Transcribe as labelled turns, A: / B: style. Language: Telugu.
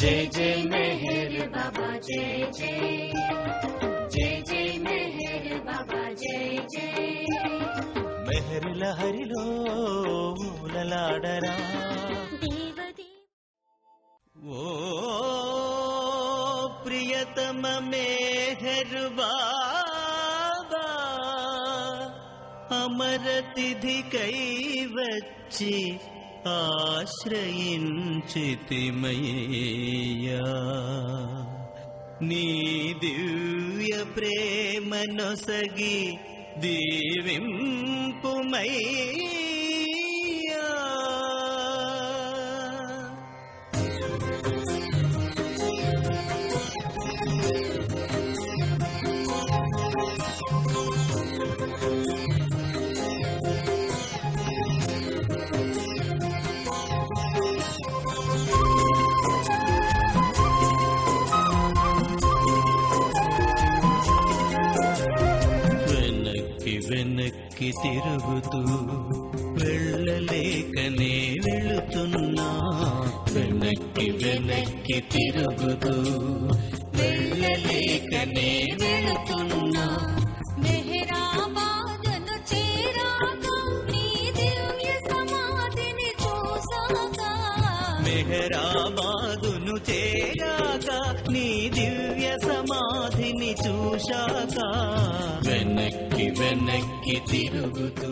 A: जय जय मेहर बाबा जय जय, जय जय मेहर बाबा जय जय।
B: मेहर लहरिलो ఊలలాడరా ఓ ప్రియతమ मेहर బాబా అమర తిథి కై వచ్చి ఆశ్రయించితిమయ్యా నీ దివ్య ప్రేమనొసగి దీవింపుమయ్యా వెనక్కి తిరుగుతూ వెళ్ళలేకనే వెళుతున్నా వెనక్కి తిరుగుతూ వెళ్ళలేకనే వెళుతున్నా
A: మెహరాబాదును చేరాక నీ దివ్య సమాధిని చూసాక
B: మెహరాబాదును చేరాక నీ దివ్య సమాధిని చూశాక వెనక్కి తిరుగుతూ